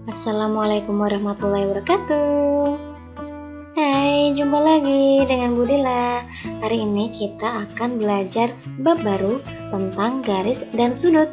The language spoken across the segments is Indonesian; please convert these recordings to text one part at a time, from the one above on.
Assalamualaikum warahmatullahi wabarakatuh. Hai, jumpa lagi dengan Budila. Hari ini kita akan belajar bab baru tentang garis dan sudut.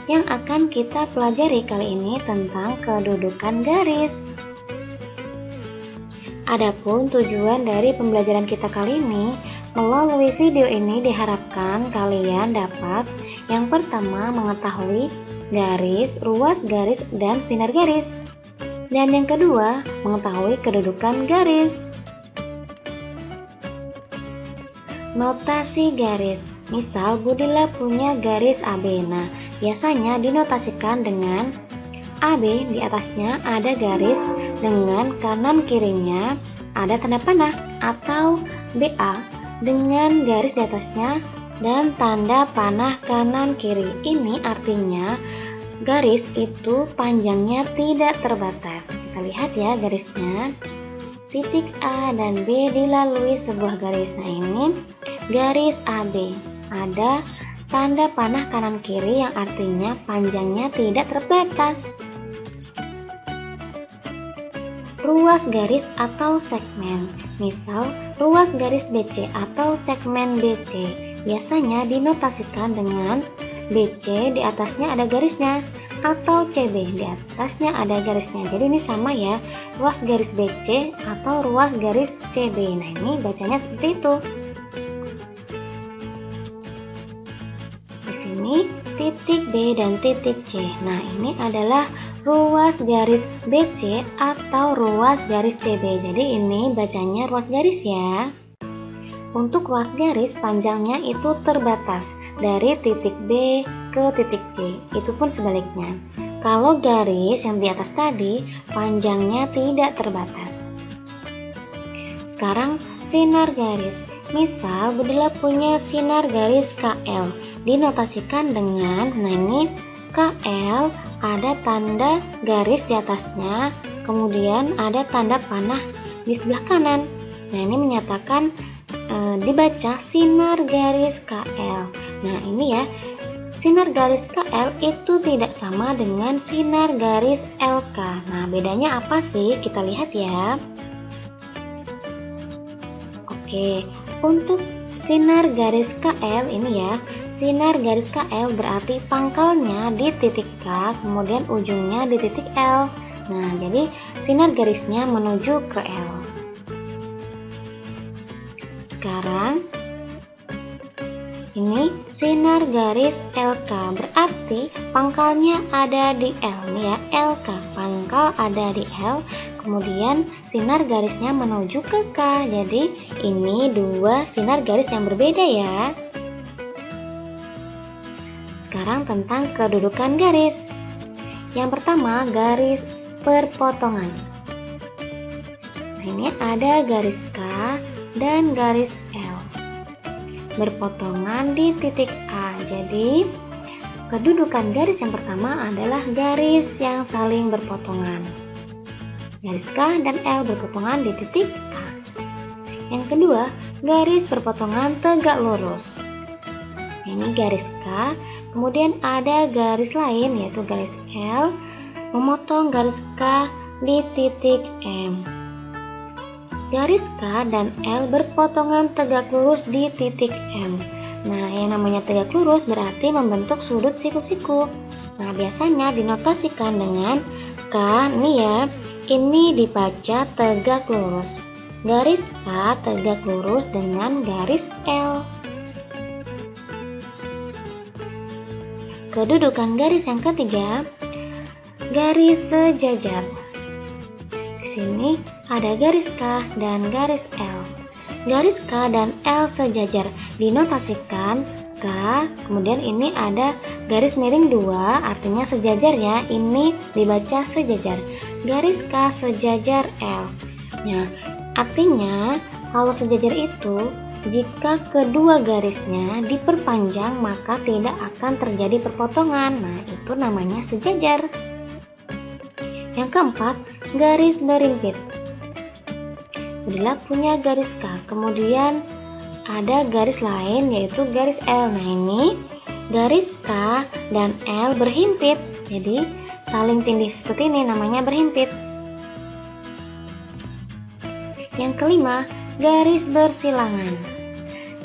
Yang akan kita pelajari kali ini tentang kedudukan garis. Adapun tujuan dari pembelajaran kita kali ini, melalui video ini diharapkan kalian dapat yang pertama mengetahui garis, ruas garis, dan sinar garis. Dan yang kedua, mengetahui kedudukan garis. Notasi garis. Misal Budila punya garis AB. Nah, biasanya dinotasikan dengan AB, di atasnya ada garis dengan kanan kirinya ada tanda panah, atau BA dengan garis di atasnya dan tanda panah kanan kiri. Ini artinya garis itu panjangnya tidak terbatas. Kita lihat ya garisnya. Titik A dan B dilalui sebuah garis. Nah, ini garis AB. Ada tanda panah kanan kiri yang artinya panjangnya tidak terbatas. Ruas garis atau segmen. Misal ruas garis BC atau segmen BC biasanya dinotasikan dengan BC di atasnya ada garisnya, atau CB di atasnya ada garisnya. Jadi ini sama ya, ruas garis BC atau ruas garis CB. Nah, ini bacanya seperti itu. Di sini titik B dan titik C. Nah, ini adalah ruas garis BC atau ruas garis CB. Jadi ini bacanya ruas garis ya. Untuk ruas garis panjangnya itu terbatas dari titik B ke titik C. Itu pun sebaliknya. Kalau garis yang di atas tadi panjangnya tidak terbatas. Sekarang sinar garis. Misal Budila punya sinar garis KL. Dinotasikan dengan, nah ini KL ada tanda garis di atasnya, kemudian ada tanda panah di sebelah kanan. Nah, ini menyatakan dibaca sinar garis KL. Nah, ini ya, sinar garis KL itu tidak sama dengan sinar garis LK. Nah, bedanya apa sih? Kita lihat ya. Oke, untuk sinar garis KL ini ya, sinar garis KL berarti pangkalnya di titik K, kemudian ujungnya di titik L. Nah, jadi sinar garisnya menuju ke L. Sekarang ini sinar garis LK berarti pangkalnya ada di L nih ya, LK pangkal ada di L, kemudian sinar garisnya menuju ke K. Jadi ini dua sinar garis yang berbeda ya. Sekarang tentang kedudukan garis. Yang pertama, garis perpotongan. Nah, ini ada garis K dan garis L berpotongan di titik A. Jadi kedudukan garis yang pertama adalah garis yang saling berpotongan. Garis K dan L berpotongan di titik A. Yang kedua, garis perpotongan tegak lurus. Ini garis K, kemudian ada garis lain yaitu garis L memotong garis K di titik M. Garis K dan L berpotongan tegak lurus di titik M. Nah, yang namanya tegak lurus berarti membentuk sudut siku-siku. Nah, biasanya dinotasikan dengan K, nih ya, ini dibaca tegak lurus. Garis K tegak lurus dengan garis L. Kedudukan garis yang ketiga, garis sejajar. Di sini ada garis K dan garis L. Garis K dan L sejajar dinotasikan K, kemudian ini ada garis miring 2, artinya sejajar ya. Ini dibaca sejajar. Garis K sejajar L. Nah, artinya kalau sejajar itu jika kedua garisnya diperpanjang maka tidak akan terjadi perpotongan. Nah, itu namanya sejajar. Yang keempat, garis berimpit. Budila punya garis K, kemudian ada garis lain yaitu garis L. Nah, ini garis K dan L berhimpit. Jadi saling tindih seperti ini namanya berhimpit. Yang kelima, garis bersilangan.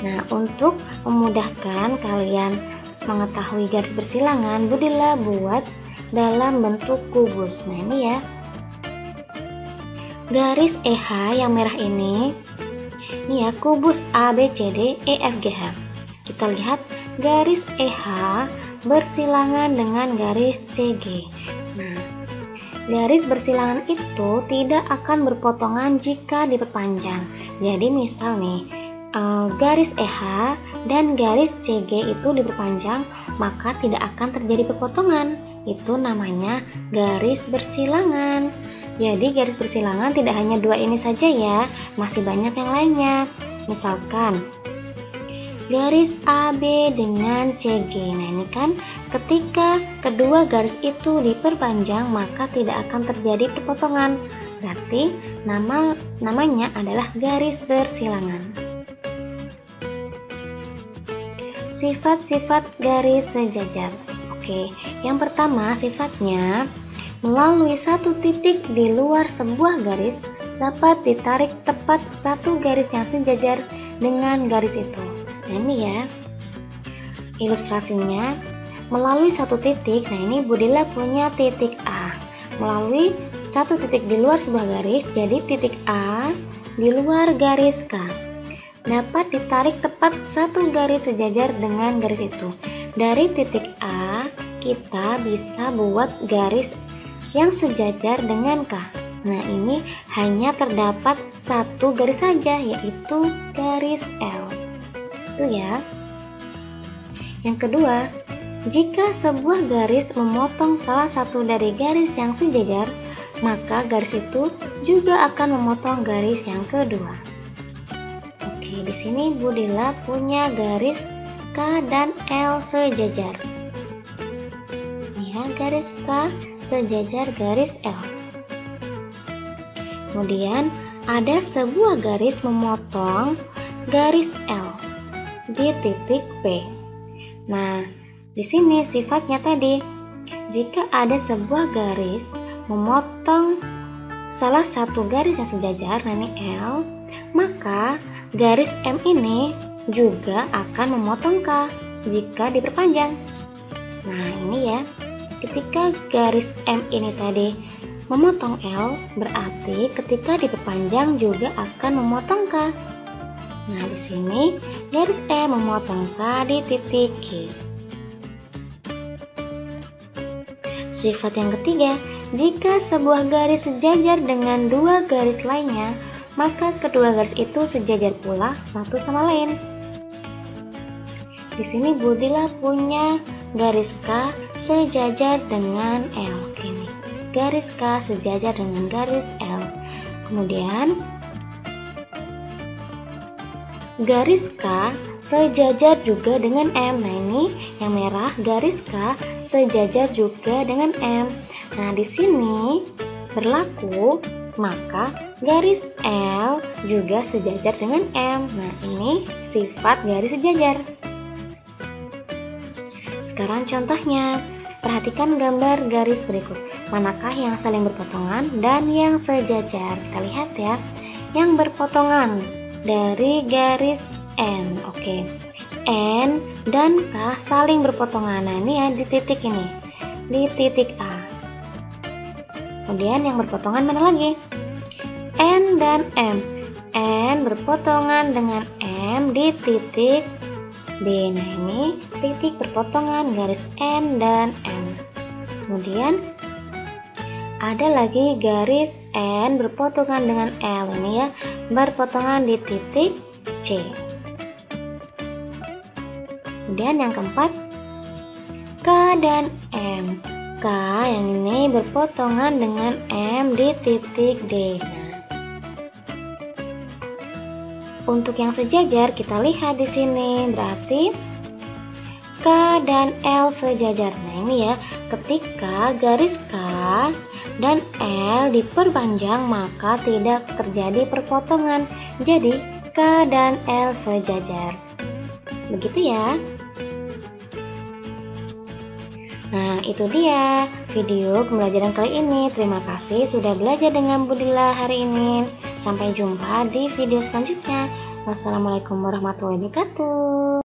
Nah, untuk memudahkan kalian mengetahui garis bersilangan, Budila buat dalam bentuk kubus. Nah, ini ya. Garis EH yang merah ini ya kubus ABCD EFGH. Kita lihat garis EH bersilangan dengan garis CG. Nah, garis bersilangan itu tidak akan berpotongan jika diperpanjang. Jadi misal nih, garis EH dan garis CG itu diperpanjang, maka tidak akan terjadi perpotongan. Itu namanya garis bersilangan. Jadi garis bersilangan tidak hanya dua ini saja ya, masih banyak yang lainnya. Misalkan garis AB dengan CG. Nah, ini kan ketika kedua garis itu diperpanjang maka tidak akan terjadi perpotongan. Berarti namanya adalah garis bersilangan. Sifat-sifat garis sejajar. Oke, yang pertama sifatnya melalui satu titik di luar sebuah garis dapat ditarik tepat satu garis yang sejajar dengan garis itu. Nah, ini ya ilustrasinya melalui satu titik. Nah, ini Budila punya titik A. Melalui satu titik di luar sebuah garis, jadi titik A di luar garis K. Dapat ditarik tepat satu garis sejajar dengan garis itu. Dari titik A kita bisa buat garis yang sejajar dengan K. Nah, ini hanya terdapat satu garis saja, yaitu garis L. Itu ya. Yang kedua, jika sebuah garis memotong salah satu dari garis yang sejajar, maka garis itu juga akan memotong garis yang kedua. Oke, di sini Budila punya garis K dan L sejajar. Ya, garis K sejajar garis L. Kemudian ada sebuah garis memotong garis L di titik P. Nah, di sini sifatnya tadi, jika ada sebuah garis memotong salah satu garis yang sejajar, nah ini L, maka garis M ini juga akan memotong K jika diperpanjang. Nah, ini ya. Ketika garis M ini tadi memotong L, berarti ketika diperpanjang juga akan memotong K. Nah, di sini garis E memotong K di titik Q. Sifat yang ketiga, jika sebuah garis sejajar dengan dua garis lainnya, maka kedua garis itu sejajar pula satu sama lain. Di sini Budila punya garis K sejajar dengan L. Oke nih, garis K sejajar dengan garis L. Kemudian garis K sejajar juga dengan M. Nah, ini yang merah, garis K sejajar juga dengan M. Nah, di sini berlaku maka garis L juga sejajar dengan M. Nah, ini sifat garis sejajar. Sekarang contohnya, perhatikan gambar garis berikut. Manakah yang saling berpotongan dan yang sejajar? Kita lihat ya. Yang berpotongan dari garis N. Oke. N dan K saling berpotongan. Nah, ini ya di titik ini. Di titik A. Kemudian yang berpotongan mana lagi? N dan M. N berpotongan dengan M di titik B. Nah, ini titik perpotongan garis N dan M. Kemudian ada lagi garis N berpotongan dengan L. Ini ya, berpotongan di titik C. Kemudian yang keempat, K dan M. K yang ini berpotongan dengan M di titik D. Untuk yang sejajar kita lihat di sini, berarti K dan L sejajar. Nah, ini ya, ketika garis K dan L diperpanjang maka tidak terjadi perpotongan. Jadi K dan L sejajar. Begitu ya. Nah, itu dia video pembelajaran kali ini. Terima kasih sudah belajar dengan Budila hari ini. Sampai jumpa di video selanjutnya. Wassalamualaikum warahmatullahi wabarakatuh.